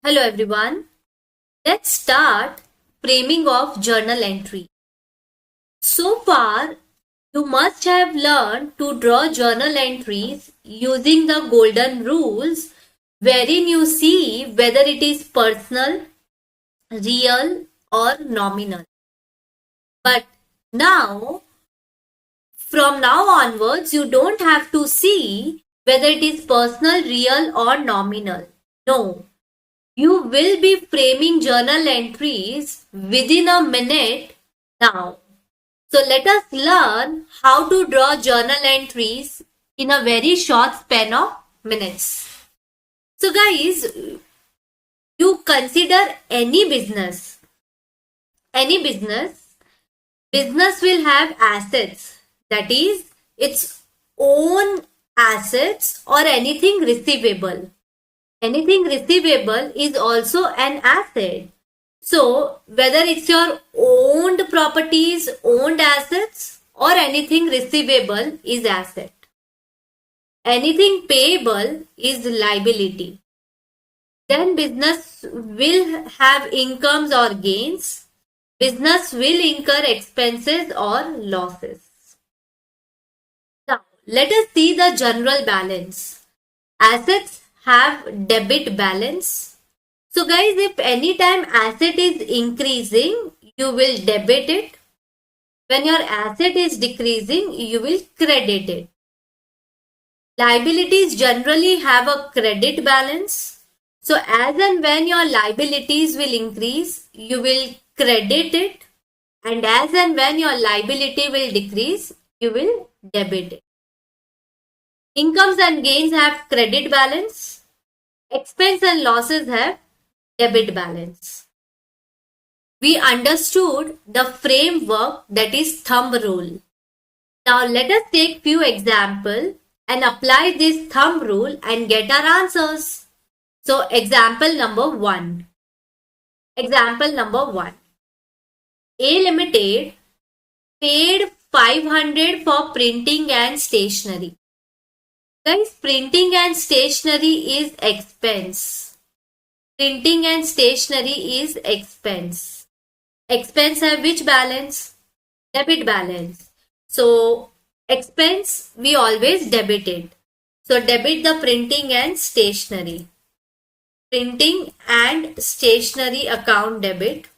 Hello everyone. Let's start framing of journal entry. So far, you must have learned to draw journal entries using the golden rules wherein you see whether it is personal, real or nominal. But now, from now onwards, you don't have to see whether it is personal, real or nominal. No, you will be framing journal entries within a minute now. So let us learn how to draw journal entries in a very short span of minutes. So guys, you consider any business. Business will have assets. That is, its own assets or anything receivable. Anything receivable is also an asset. So, whether it's your owned properties, owned assets, or anything receivable is asset. Anything payable is liability. Then business will have incomes or gains. Business will incur expenses or losses. Now, let us see the general balance. Assets have debit balance. So guys, if anytime asset is increasing, you will debit it. When your asset is decreasing, you will credit it. Liabilities generally have a credit balance. So as and when your liabilities will increase, you will credit it. And as and when your liability will decrease, you will debit it. Incomes and gains have credit balance. Expense and losses have debit balance. We understood the framework, that is thumb rule. Now let us take few examples and apply this thumb rule and get our answers. So example number 1. Example number 1. A Limited paid 500 for printing and stationery. Guys, printing and stationery is expense. Printing and stationery is expense. Expense have which balance? Debit balance. So, expense we always debit it. So, debit the printing and stationery. Printing and stationery account debit.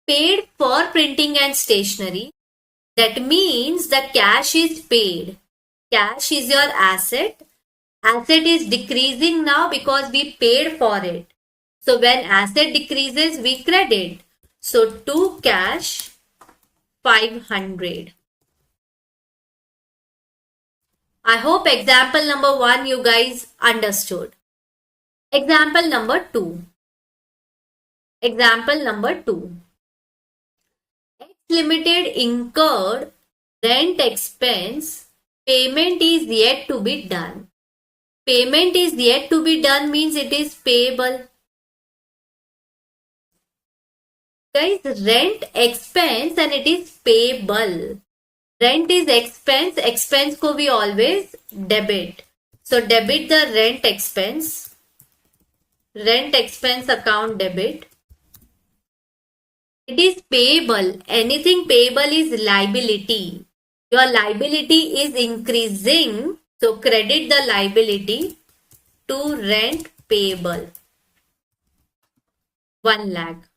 Paid for printing and stationery. That means the cash is paid. Cash is your asset. Asset is decreasing now because we paid for it. So when asset decreases, we credit. So to cash 500. I hope example number 1 you guys understood. Example number 2. Example number 2. X Limited incurred rent expense. Payment is yet to be done. Payment is yet to be done means it is payable. Guys, rent expense and it is payable. Rent is expense. Expense ko we always debit. So debit the rent expense. Rent expense account debit. It is payable. Anything payable is liability. Your liability is increasing. So credit the liability to rent payable. 1 lakh.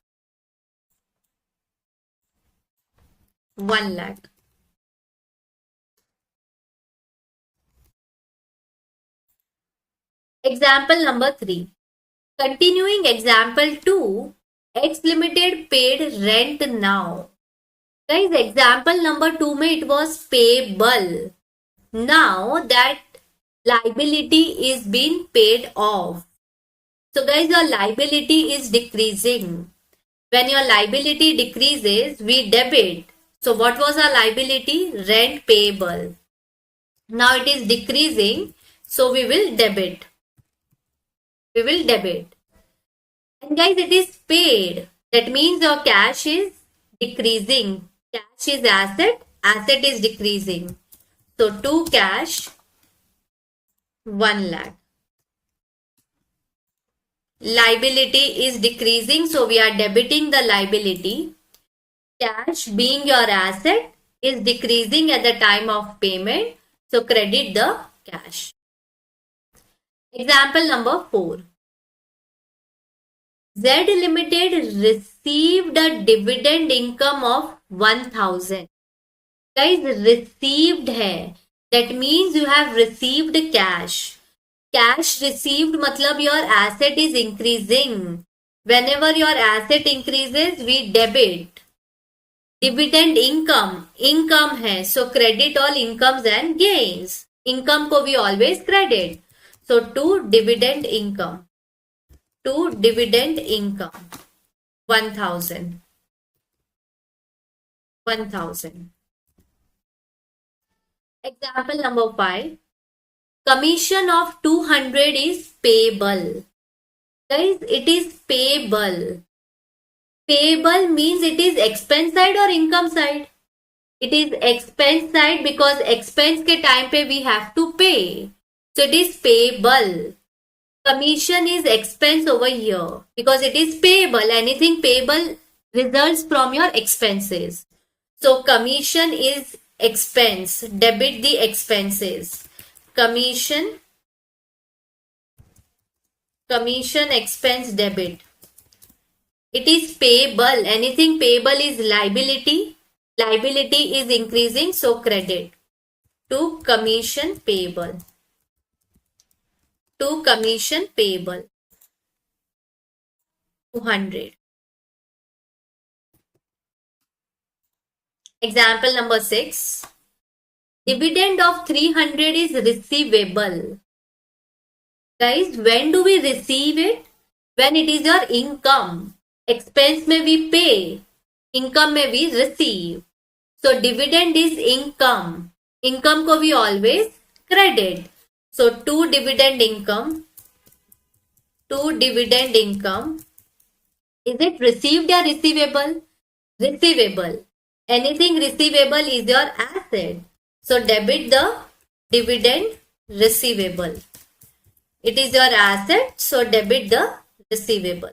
1 lakh. Example number 3. Continuing example 2. X Limited paid rent now. Guys, example number 2 mein it was payable. Now that liability is being paid off. So guys, your liability is decreasing. When your liability decreases, we debit. So what was our liability? Rent payable. Now it is decreasing. So we will debit. We will debit. And guys, it is paid. That means your cash is decreasing. Cash is asset. Asset is decreasing. So to cash 1 lakh. Liability is decreasing, so we are debiting the liability. Cash being your asset is decreasing at the time of payment, so credit the cash. Example number 4. Z Limited received a dividend income of 1000. Guys, received hai. That means you have received cash. Cash received matlab your asset is increasing. Whenever your asset increases, we debit. Dividend income, income hai. So credit all incomes and gains. Income ko we always credit. So to dividend income. To dividend income. 1000. 1000. Example number 5. Commission of 200 is payable. Guys, it is payable. Payable means it is expense side or income side? It is expense side because expense ke time pe we have to pay. So it is payable. Commission is expense over here because it is payable. Anything payable results from your expenses. So commission is expense. Debit the expenses. Commission expense debit. It is payable. Anything payable is liability. Liability is increasing, so credit. To commission payable. To commission payable. 200. Example number 6. Dividend of 300 is receivable. Guys, when do we receive it? When it is your income. Expense may we pay. Income may we receive. So dividend is income. Income ko we always credit. So to dividend income. To dividend income. Is it received or receivable? Receivable. Anything receivable is your asset. So debit the dividend receivable. It is your asset, so debit the receivable.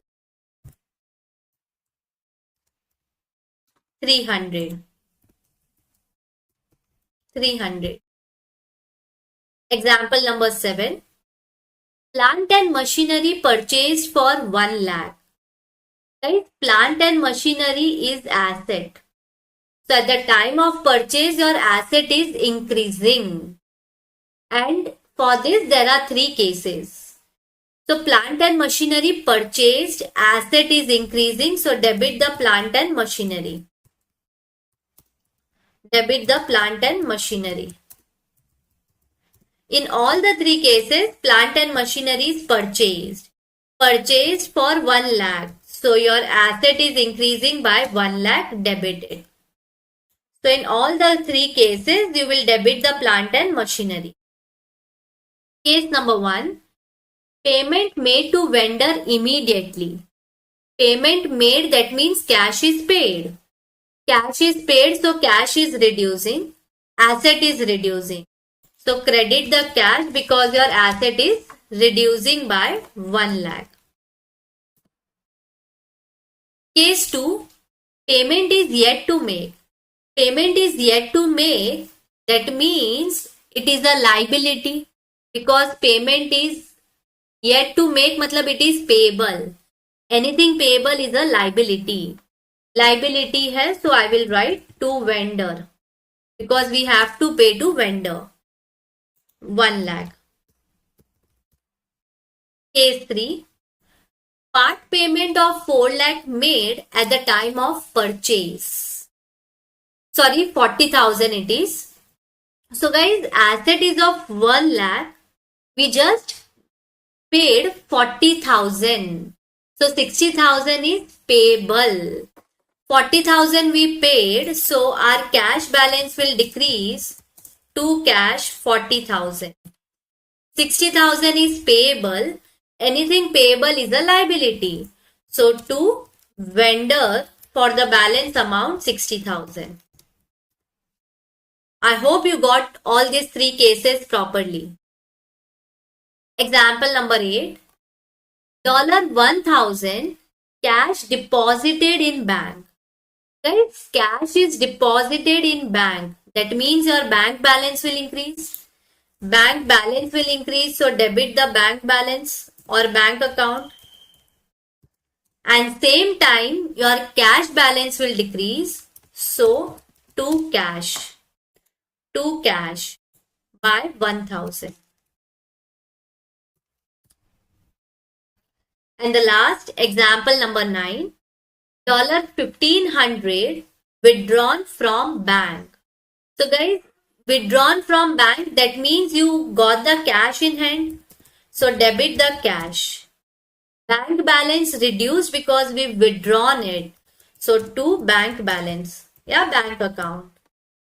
300. 300. Example number 7. Plant and machinery purchased for 1 lakh. Right? Plant and machinery is asset. So at the time of purchase, your asset is increasing. And for this, there are 3 cases. So plant and machinery purchased, asset is increasing. So debit the plant and machinery. Debit the plant and machinery. In all the 3 cases, plant and machinery is purchased. Purchased for 1 lakh. So your asset is increasing by 1 lakh, debit it. So in all the 3 cases, you will debit the plant and machinery. Case number 1. Payment made to vendor immediately. Payment made, that means cash is paid. Cash is paid, so cash is reducing. Asset is reducing. So credit the cash because your asset is reducing by 1 lakh. Case 2. Payment is yet to make. Payment is yet to make. That means it is a liability because payment is yet to make, matlab it is payable. Anything payable is a liability. Liability hai, so I will write to vendor because we have to pay to vendor. 1 lakh. Case 3. Part payment of 4 lakh made at the time of purchase. Sorry, 40,000 it is. So guys, asset is of 1 lakh. We just paid 40,000. So 60,000 is payable. 40,000 we paid, so our cash balance will decrease to cash 40,000. 60,000 is payable. Anything payable is a liability. So to vendor for the balance amount 60,000. I hope you got all these 3 cases properly. Example number 8. $1,000 cash deposited in bank. Guys, cash is deposited in bank. That means your bank balance will increase. Bank balance will increase, so debit the bank balance or bank account. And same time, your cash balance will decrease. So, to cash by 1,000. And the last example number 9. $1,500 withdrawn from bank. So guys, withdrawn from bank, that means you got the cash in hand. So debit the cash. Bank balance reduced because we've withdrawn it. So to bank balance. Yeah, bank account.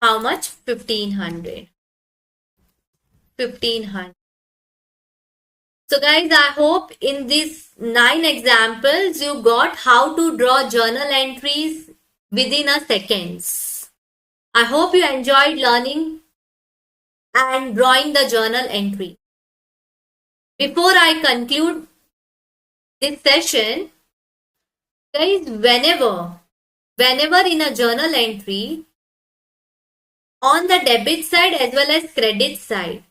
How much? 1,500. 1,500. So guys, I hope in these 9 examples you got how to draw journal entries within a seconds. I hope you enjoyed learning and drawing the journal entry. Before I conclude this session, guys, whenever in a journal entry, on the debit side as well as credit side,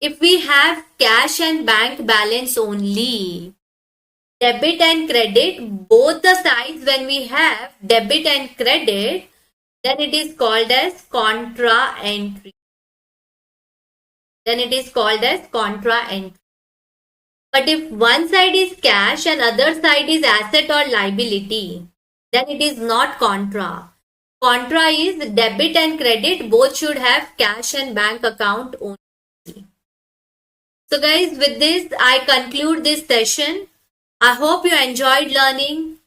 if we have cash and bank balance only, debit and credit, both the sides, when we have debit and credit, then it is called as contra entry. But if one side is cash and other side is asset or liability, then it is not contra. Contra is debit and credit, both should have cash and bank account only. So guys, with this, I conclude this session. I hope you enjoyed learning.